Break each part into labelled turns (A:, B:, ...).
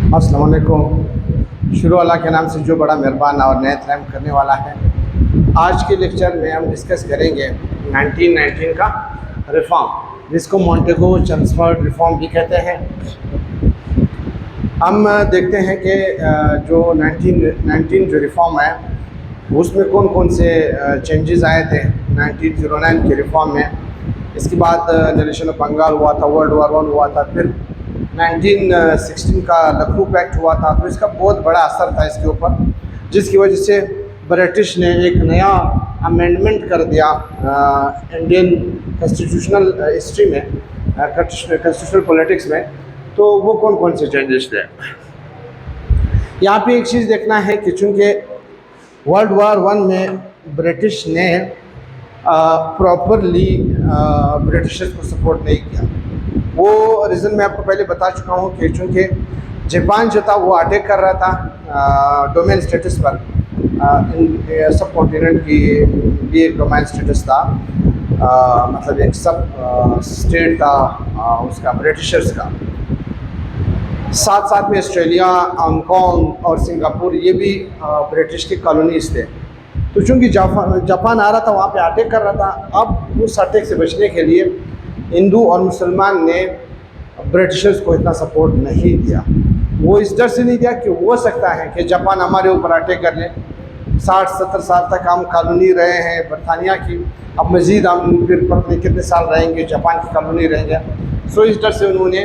A: अस्सलाम वालेकुम। शुरू अल्लाह के नाम से जो बड़ा मेहरबान और नयत रहम करने वाला है। आज के लेक्चर में हम डिस्कस करेंगे 1919 का रिफॉर्म, जिसको मॉन्टेगो चेम्सफोर्ड रिफॉर्म भी कहते हैं। हम देखते हैं कि जो 1919 जो रिफॉर्म है उसमें कौन कौन से चेंजेस आए थे 1909 के रिफॉर्म में। इसके बाद नरेशन ऑफ बंगाल हुआ था, वर्ल्ड वॉर 1 हुआ था, फिर 1916 का लखनऊ पैक्ट हुआ था। तो इसका बहुत बड़ा असर था इसके ऊपर, जिसकी वजह से ब्रिटिश ने एक नया अमेंडमेंट कर दिया इंडियन कॉन्स्टिट्यूशनल हिस्ट्री में, कॉन्स्टिट्यूशनल पॉलिटिक्स में। तो वो कौन कौन से चेंजेस थे। यहाँ पे एक चीज़ देखना है कि चूँकि वर्ल्ड वॉर 1 में ब्रिटिश ने प्रॉपरली ब्रिटिशर्स को सपोर्ट नहीं किया। वो रीज़न मैं आपको पहले बता चुका हूँ कि चूँकि जापान जो था वो अटैक कर रहा था डोमेन स्टेटस पर, सब कॉन्टिनेंट की भी एक डोमेन स्टेटस था, मतलब एक सब स्टेट था उसका ब्रिटिशर्स का। साथ साथ में ऑस्ट्रेलिया, हांगकॉन्ग और सिंगापुर ये भी ब्रिटिश के कॉलोनीज थे। तो चूँकि जापान आ रहा था, वहाँ पे अटैक कर रहा था। अब उस अटैक से बचने के लिए हिंदू और मुसलमान ने ब्रिटिशर्स को इतना सपोर्ट नहीं दिया। वो इस डर से नहीं दिया कि हो सकता है कि जापान हमारे ऊपर अटैक कर ले। 60-70 साल तक हम कॉलोनी रहे हैं बरतानिया की, अब मज़ीद हम फिर पता नहीं कितने साल रहेंगे जापान की कॉलोनी रहेंगे। सो इस डर से उन्होंने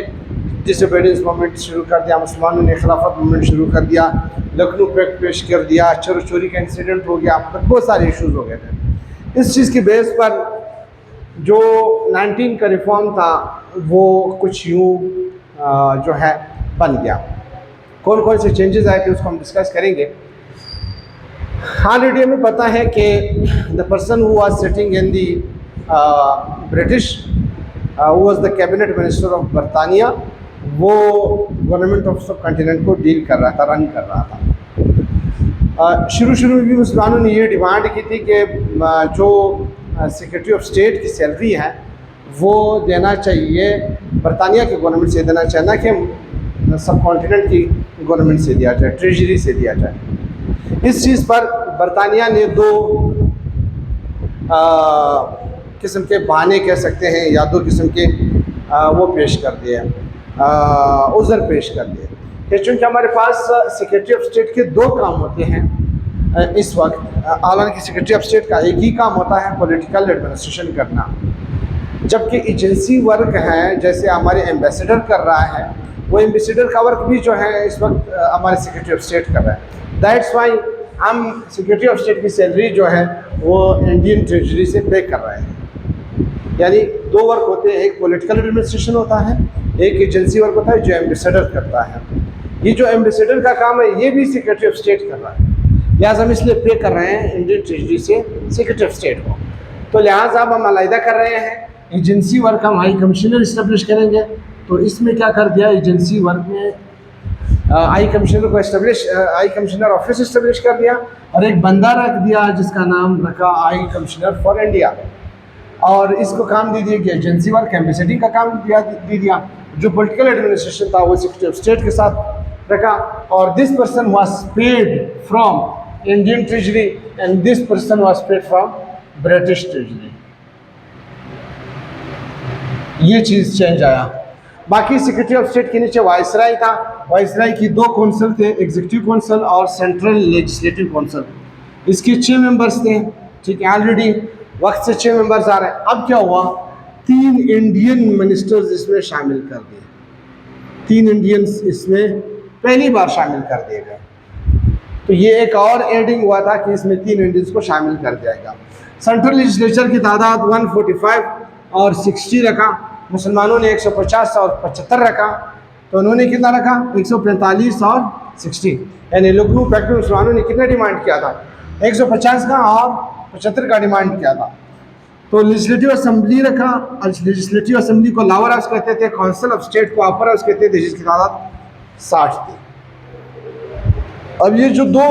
A: डिसोबीडियंस मूवमेंट शुरू कर दिया, मुसलमानों ने खिलाफत मूवमेंट शुरू कर दिया, लखनऊ पैक्ट पेश कर दिया, चोरी का इंसिडेंट हो गया, मतलब बहुत सारे इश्यूज़ हो गए थे। इस चीज़ की बेस पर जो 19 का रिफॉर्म था वो कुछ यूँ जो है बन गया। कौन कौन से चेंजेस आए थे उसको हम डिस्कस करेंगे। ऑलरेडी हमें पता है कि the person who was sitting in the British who was the cabinet minister of बरतानिया, वो गवर्नमेंट ऑफ सब कॉन्टिनेंट को डील कर रहा था, रन कर रहा था। शुरू में भी मुसलमानों ने ये डिमांड की थी कि जो सेक्रेटरी ऑफ स्टेट की सैलरी है वो देना चाहिए बरतानिया की गवर्नमेंट से देना चाहिए, ना कि सब कॉन्टिनेंट की गवर्नमेंट से दिया जाए, ट्रेजरी से दिया जाए। इस चीज़ पर बरतानिया ने दो किस्म के बहाने कह सकते हैं या दो किस्म के वो पेश कर दिए, उज़र पेश कर दिए कि चूँकि हमारे पास सेक्रेटरी ऑफ स्टेट के दो काम होते हैं इस वक्त। हालांकि सेक्रेटरी ऑफ स्टेट का एक ही काम होता है पॉलिटिकल एडमिनिस्ट्रेशन करना, जबकि एजेंसी वर्क है जैसे हमारे एम्बेसडर कर रहा है, वो एम्बेसडर का वर्क भी जो है इस वक्त हमारे सेक्रेटरी ऑफ स्टेट कर रहा है। दैट्स वाई हम सेक्रेटरी ऑफ स्टेट की सैलरी जो है वो इंडियन ट्रेजरी से पे कर रहे हैं। यानी दो वर्क होते हैं, एक पॉलिटिकल एडमिनिस्ट्रेशन होता है, एक एजेंसी वर्क होता है जो एम्बेसडर करता है। ये जो एम्बेसडर का काम है ये भी सेक्रेटरी ऑफ स्टेट कर रहा है, लिहाजा हम इसलिए पे कर रहे हैं इंडियन ट्रेजरी से सेक्रेटरी ऑफ स्टेट को। तो लिहाजा अब हम अलहदा कर रहे हैं। एजेंसी वर्क हम हाई कमिश्नर इस्टेब्लिश करेंगे, तो इसमें क्या कर दिया, एजेंसी वर्क में हाई कमिश्नर को हाई कमिश्नर ऑफिस इस्टेब्लिश कर दिया और एक बंदा रख दिया जिसका नाम रखा हाई कमिश्नर फॉर इंडिया, और इसको काम दे दिया कि एजेंसी वर्क एम्बेसडी का काम दे दिया। जो पॉलिटिकल एडमिनिस्ट्रेशन था वो सेक्रेटरी ऑफ स्टेट के साथ रखा, और this person was paid from Indian treasury and this person was paid from British treasury. ये चीज़ चेंज आया। बाकी सेक्रेटरी ऑफ स्टेट के नीचे वाइसराय था, वाइसराय की दो कौंसल थे, एग्जीक्यूटिव कौंसल और सेंट्रल लेजिस्लेटिव कौंसल। इसके 6 मेंबर्स थे, ठीक है। ऑलरेडी वक्त से 6 मेंबर्स आ रहे हैं। अब क्या हुआ, 3 इंडियन मिनिस्टर्स इसमें शामिल कर दिए। 3 इंडियंस इसमें पहली बार शामिल कर दिए गए। तो ये एक और एडिंग हुआ था कि इसमें 3 इंडियंस को शामिल कर दिया गया। सेंट्रल लेजिस्लेचर की तादाद 145 और 60 रखा, मुसलमानों ने 150 और 75 रखा, तो उन्होंने कितना रखा, 145 और 60। यानी लखनऊ पैक्ट में मुसलमानों ने कितना डिमांड किया था, 150 का और 75 का डिमांड किया था। तो लेजिस्लेटिव असेंबली रखा, लेजिस्लेटिव असेंबली को लोअर हाउस कहते थे, काउंसिल ऑफ स्टेट को अपर हाउस कहते थे, जिसकी तादाद 60 थी। अब ये जो दो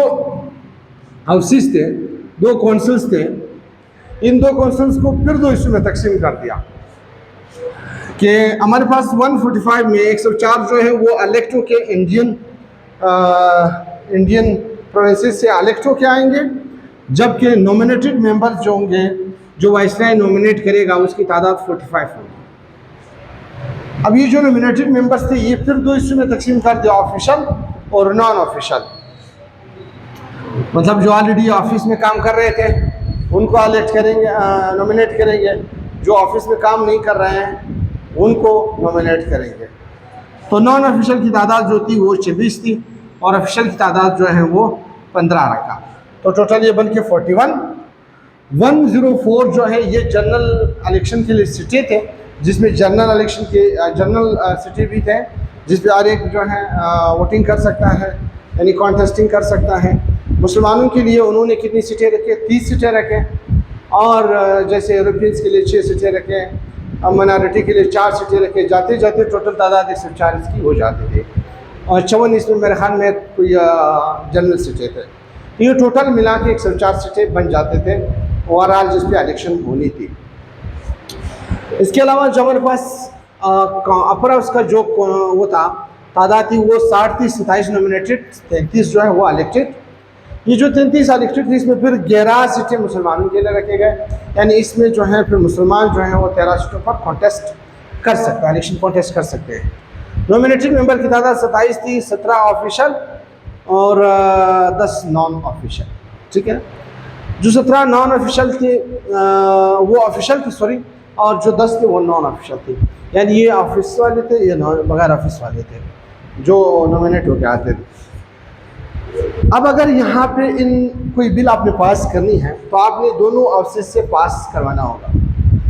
A: हाउसेस थे, दो काउंसिल्स थे, इन दो काउंसिल्स को फिर दो हिस्सों में तकसीम कर दिया कि हमारे पास 145 में 104 जो है वो इलेक्ट होके इंडियन इंडियन प्रोविंसेस से इलेक्ट होके आएंगे, जबकि नॉमिनेटेड मेंबर्स जो होंगे, जो वाइसराय नॉमिनेट करेगा, उसकी तादाद 45 होगी। अब ये जो नॉमिनेटेड मेंबर्स थे ये फिर दो हिस्सों में तकसीम कर दिया, ऑफिशियल और नॉन ऑफिशियल। मतलब जो ऑलरेडी ऑफिस में काम कर रहे थे उनको इलेक्ट करेंगे, नॉमिनेट करेंगे, जो ऑफिस में काम नहीं कर रहे हैं उनको नॉमिनेट करेंगे। तो नॉन ऑफिशियल की तादाद जो थी वो 26 थी और ऑफिशियल की तादाद जो है वो 15 रखा। तो टोटल ये बन के 41। 104 जो है ये जनरल इलेक्शन के लिए सीटें थे, जिसमें जनरल इलेक्शन के जनरल सिटी भी थे, जिसमें हर एक जो है वोटिंग कर सकता है, यानी कॉन्टेस्टिंग कर सकता है। मुसलमानों के लिए उन्होंने कितनी सीटें रखे? 30 सीटें रखें। और जैसे यूरोपियंस के लिए 6 सीटें रखें, माइनॉरिटी के लिए 4 सीटें रखें। जाते जाते टोटल तादाद 140 की हो जाती थी और 54 इसमें मेरे ख्याल में कोई जनरल सीटें थे। तो ये टोटल मिला के 104 सीटें बन जाते थे ओवरऑल जिस पर इलेक्शन होनी थी। इसके अलावा जो हमारे पास अपर हाउस का जो वो था तादाद थी वो 60 थी, 27 नॉमिनेटेड, 33 जो है वो इलेक्टेड। ये जो 33 इलेक्टेड थी इसमें फिर 11 सीटें मुसलमानों के लिए रखे गए, यानी इसमें जो है फिर मुसलमान जो है वो 13 सीटों पर कॉन्टेस्ट कर सकते हैं, इलेक्शन कॉन्टेस्ट कर सकते हैं। नॉमिनेटेड मेंबर की तादाद 27 थी, 17 ऑफिशियल और 10 नॉन ऑफिशियल। ठीक है, जो 17 नॉन ऑफिशियल थे वो ऑफिशियल थे, सॉरी, और जो 10 थे वो नॉन ऑफिशियल थे, यानी ये ऑफिस वाले थे, ये बगैर ऑफिस वाले थे जो नॉमिनेट होकर आते थे। अब अगर यहाँ पे इन कोई बिल आपने पास करनी है तो आपने दोनों ऑफिस से पास करवाना होगा।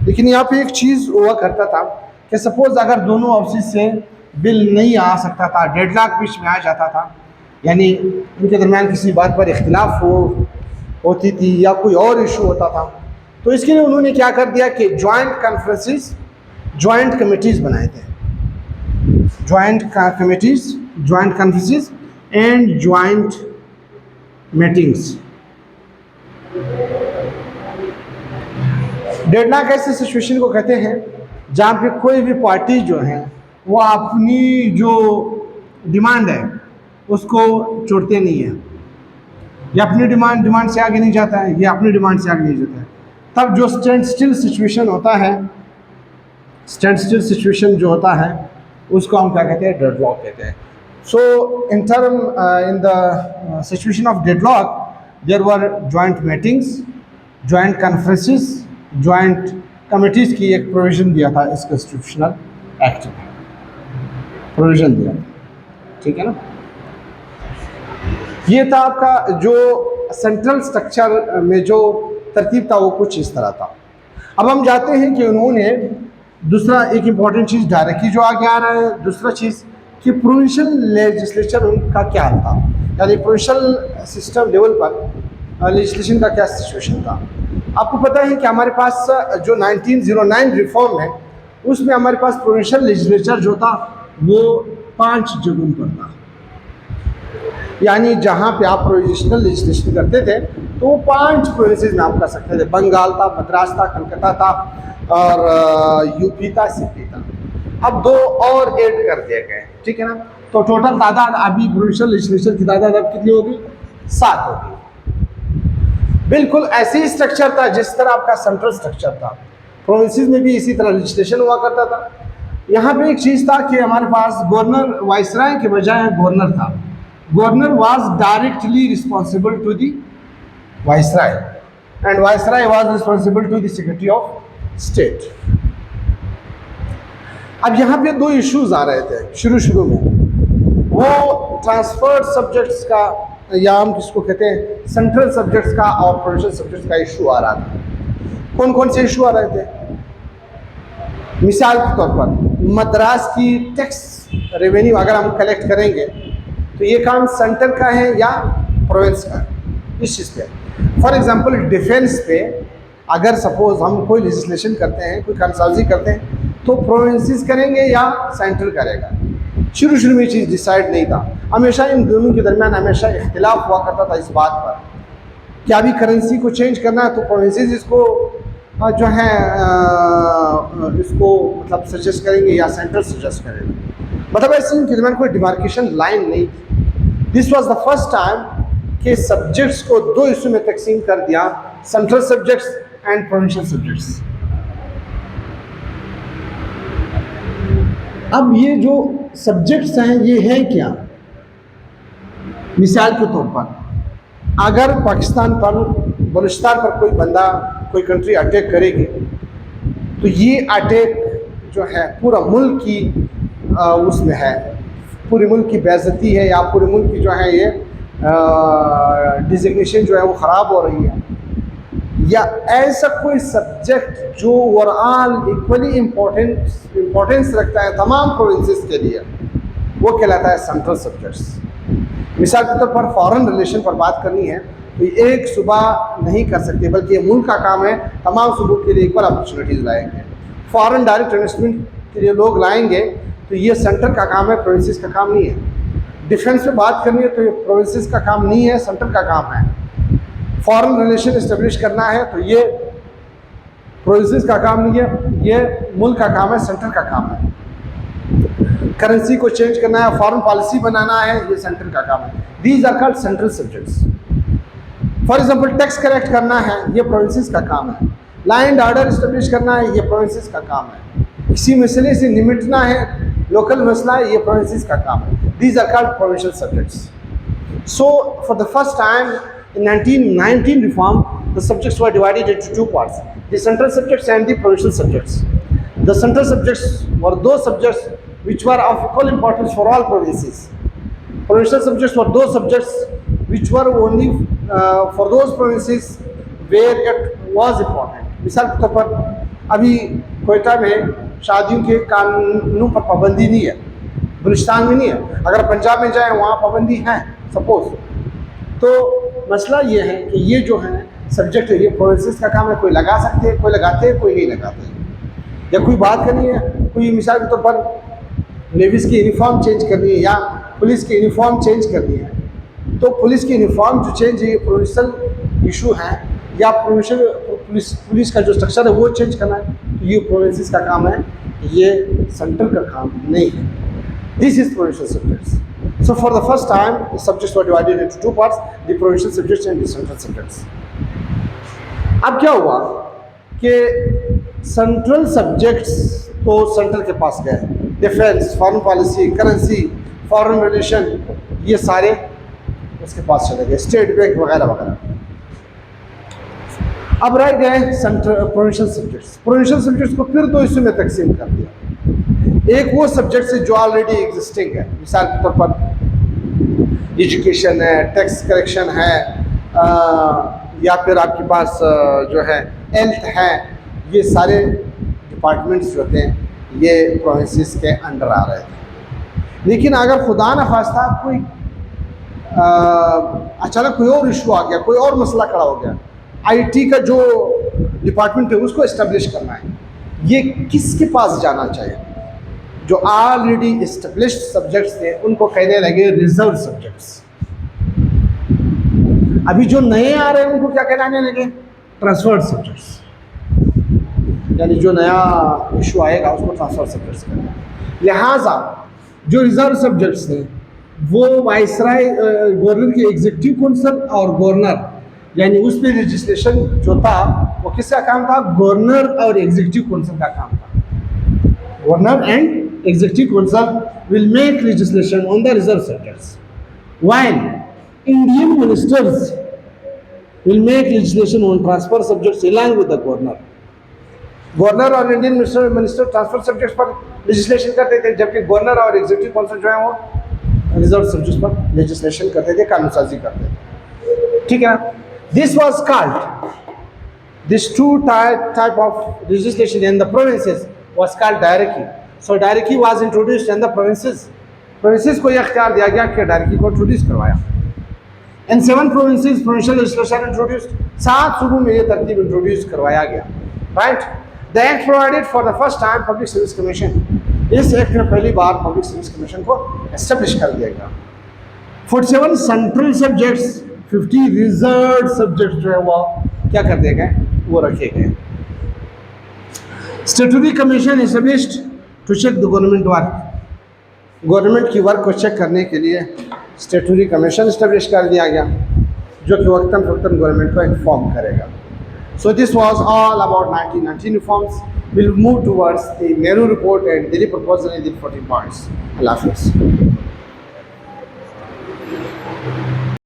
A: लेकिन यहाँ पे एक चीज़ हुआ करता था कि सपोज़ अगर दोनों ऑफिस से बिल नहीं आ सकता था, डेडलॉक बीच में आ जाता था, यानी उनके दरमियान किसी बात पर इख्तिलाफ होती थी या कोई और इशू होता था, तो इसके लिए उन्होंने क्या कर दिया कि जॉइंट कॉन्फ्रेंसेस, जॉइंट कमेटीज़ बनाए थे। Joint committees, joint conferences and joint meetings. Deadlock ऐसे सिचुएशन को कहते हैं जहाँ पे कोई भी पार्टी जो है वो अपनी जो डिमांड है उसको छोड़ते नहीं है, या अपनी डिमांड से आगे नहीं जाता है, या अपनी डिमांड से आगे नहीं जाता है। तब जो स्टैंड स्टिल सिचुएशन होता है, स्टैंड स्टिल सिचुएशन जो होता है उसको हम क्या कहते हैं? डेडलॉक कहते हैं। So in the situation of deadlock, there were joint meetings, joint conferences, joint committees की एक प्रोविज़न दिया था इस कॉन्स्टिट्यूशनल एक्ट में, प्रोविज़न दिया, ठीक है ना। ये था आपका जो सेंट्रल स्ट्रक्चर में जो तरतीब था वो कुछ इस तरह था। अब हम जाते हैं कि उन्होंने दूसरा एक इम्पॉर्टेंट चीज़ डायरेक्टली जो आगे आ रहा है, दूसरा चीज़ कि प्रोविंशियल लेजिस्लेचर उनका क्या था, यानी प्रोविंशियल सिस्टम लेवल पर लेजिस्लेशन का क्या सिचुएशन था। आपको पता है कि हमारे पास जो 1909 रिफॉर्म है उसमें हमारे पास प्रोविंशियल लेजिस्लेचर जो था वो 5 जगहों पर था, यानी जहाँ पे आप प्रोविंशियल लेजिस्लेशन करते थे तो वो 5 प्रोविंसेस में आप कर सकते थे। बंगाल था, मद्रास था, कलकत्ता था और यूपी था, सीपी था। अब 2 और ऐड कर दिए गए, ठीक है ना। तो टोटल तादाद अभी प्रोविंशियल लेजिस्लेचर की तादाद अब कितनी होगी? 7 होगी। बिल्कुल ऐसे ही स्ट्रक्चर था जिस तरह आपका सेंट्रल स्ट्रक्चर था, प्रोविंसेस में भी इसी तरह लेजिस्लेशन हुआ करता था। यहाँ पे एक चीज़ था कि हमारे पास गवर्नर, वाइसराय के बजाय गवर्नर था। Governor was directly responsible to the viceroy and viceroy was responsible to the secretary of state. अब यहाँ पे 2 इश्यूज आ रहे थे शुरू में, वो ट्रांसफर्ड सब्जेक्ट्स का, या हम किसको कहते हैं सेंट्रल सब्जेक्ट्स का और प्रोविंशियल सब्जेक्ट्स का इशू आ रहा था। कौन कौन से इशू आ रहे थे? मिसाल के तौर पर मद्रास की टैक्स रेवेन्यू अगर हम कलेक्ट करेंगे तो ये काम सेंटर का है या प्रोविंस का, इस चीज़ पे। फॉर एग्जांपल डिफेंस पे अगर सपोज हम कोई लेजिस्लेशन करते हैं, कोई कंसल्टेंसी करते हैं, तो प्रोविंसेस करेंगे या सेंटर करेगा। शुरू में ये चीज़ डिसाइड नहीं था, हमेशा इन दोनों के दरमियान हमेशा इख्तिलाफ हुआ करता था इस बात पर कि अभी करेंसी को चेंज करना है तो प्रोविंसेस इसको जो है इसको मतलब सजेस्ट करेंगे या सेंटर सजेस्ट करेगा। मतलब ऐसे इनके दरमियान कोई डिमार्केशन लाइन नहीं थी। This was the first time कि सब्जेक्ट्स को दो हिस्सों में तकसीम कर दिया, central subjects and provincial subjects. अब ये जो सब्जेक्ट्स हैं ये हैं क्या? मिसाल के तौर पर अगर पाकिस्तान पर, बलूचिस्तान पर कोई बंदा, कोई कंट्री अटैक करेगी तो ये अटैक जो है पूरा मुल्क की उसमें है, पूरे मुल्क की बेइज्जती है या पूरे मुल्क की जो है ये डिजिग्नेशन जो है वो ख़राब हो रही है, या ऐसा कोई सब्जेक्ट जो ओवरऑल इक्वली इम्पोर्टेंस रखता है तमाम प्रोविंसेस के लिए, वो कहलाता है सेंट्रल सब्जेक्ट्स। मिसाल के तौर पर फॉरेन रिलेशन पर बात करनी है तो एक सूबा नहीं कर सकते, बल्कि ये मुल्क का काम है तमाम सूबों के लिए इक्वल अपॉर्चुनिटीज़ लाएंगे। फॉरेन डायरेक्ट इन्वेस्टमेंट के लिए लोग लाएंगे तो ये सेंटर का काम है, प्रोविंसेस का काम नहीं है। डिफेंस पे बात करनी है तो ये प्रोविंसेस का काम नहीं है, सेंटर का काम है। फॉरेन रिलेशन इस्टेब्लिश करना है तो ये प्रोविंसेस का काम नहीं है, ये मुल्क का काम है, सेंटर का काम है। करेंसी को चेंज करना है, फॉरेन पॉलिसी बनाना है, ये सेंटर का काम है। These are called central subjects. For example tax collect करना है, ये प्रोविंसेस का काम है। लैंड ऑर्डर इस्टेब्लिश करना है, ये प्रोविंसेस का काम है। किसी मसले से निपटना है, लोकल मसला है, ये प्रोविंसेस का काम है। These are called provincial subjects. So for the first time in 1919 reform, the subjects were divided into two parts, the central subjects and the provincial subjects. The central subjects were those subjects which were of equal importance for all provinces. Provincial subjects were those subjects which were only for those provinces where it was important. मिसाल के तौर पर अभी कोयटा में शादियों के कानूनों पर पाबंदी नहीं है, बलूचिस्तान में नहीं है। अगर पंजाब में जाए वहाँ पाबंदी है सपोज, तो मसला ये है कि ये जो है सब्जेक्ट है, ये प्रोविंसेस का काम है। कोई लगा सकते हैं, कोई लगाते हैं, कोई नहीं लगाते। या कोई बात करनी है, कोई मिसाल के तौर पर नेवीज़ की यूनिफॉर्म चेंज करनी है या पुलिस की यूनिफॉर्म चेंज करनी है, तो पुलिस की यूनिफॉर्म जो चेंज है ये प्रोविंशियल इशू है, या प्रोविंशियल पुलिस का जो स्ट्रक्चर है वो चेंज करना है, तो ये प्रोविंसेस का काम है, ये सेंटर का काम नहीं है। This is provincial subjects. So for the first time, the subjects were divided into two parts, the provincial subjects and the central subjects. अब क्या हुआ कि सेंट्रल सब्जेक्ट्स तो सेंटर के पास गए, defence, foreign policy, currency, foreign relation, ये सारे उसके पास चले गए, स्टेट बैंक वगैरह वगैरह। अब रह गए central provincial subjects. Provincial subjects को फिर दो हिस्सों में तकसीम कर दिया। एक वो सब्जेक्ट है जो ऑलरेडी एग्जिस्टिंग है, मिसाल के तौर पर एजुकेशन है, टैक्स कलेक्शन है, या फिर आपके पास जो है हेल्थ है, ये सारे डिपार्टमेंट्स जो होते हैं ये प्रोविंसेस के अंडर आ रहे थे। लेकिन अगर खुदा न खास्ता कोई अचानक कोई और इशू आ गया, कोई और मसला खड़ा हो गया, आईटी का जो डिपार्टमेंट है उसको इस्टेब्लिश करना है, ये किसके पास जाना चाहिए? जो ऑलरेडी एस्टेब्लिश्ड सब्जेक्ट्स थे उनको कहने लगे रिजर्व सब्जेक्ट्स। अभी जो नए आ रहे हैं उनको क्या कहलाने लगे? Transferred subjects. यानी जो नया इशू आएगा उसको ट्रांसफर सब्जेक्ट्स कहते। लिहाजा जो रिजर्व सब्जेक्ट्स थे वो वाइसराय, गवर्नर की एग्जीक्यूटिव काउंसिल और गवर्नर, यानी उस पर लेजिस्लेशन जो था वो किसका काम था? गवर्नर और एग्जीक्यूटिव काउंसिल का काम था। Governor and Executive Council will make legislation on the reserve subjects, while Indian ministers will make legislation on transfer subjects along with the governor. Governor और इंडियन मिनिस्टर ट्रांसफर सब्जेक्ट्स पर legislation करते थे, जबकि governor और executive council जो है वो reserve subjects पर लेजिस्लेशन करते थे, कानून साजी करते थे। ठीक है, this was called this two type of legislation in the provinces was called dyarchy. So dyarchy was introduced in the provinces. Provinces को यह अख्तियार दिया गया कि डायरेक्टी को इंट्रोड्यूस करवाया। In 7 provinces provincial legislation introduced, 7 सूबों में ये तरतीब इंट्रोड्यूस करवाया गया। Right? The act provided for the first time public service commission. इस एक्ट में पहली बार पब्लिक सर्विस कमीशन को एस्टेब्लिश कर दिया गया। 47 सेंट्रल सब्जेक्ट्स, 50 रिजर्व सब्जेक्ट्स जो है वो क्या कर दिए गए? वो रखे गए। Statutory commission established to check the government work. Government की वर्क को चेक करने के लिए स्टेटूरी कमीशन इस्टेब्लिश कर दिया गया जो कि वक्तन फ़क्तन गवर्नमेंट को इन्फॉर्म करेगा. So this was all about 1919 reforms. We'll move towards the Nehru report and Delhi proposal in the 14 points. Allah Hafiz.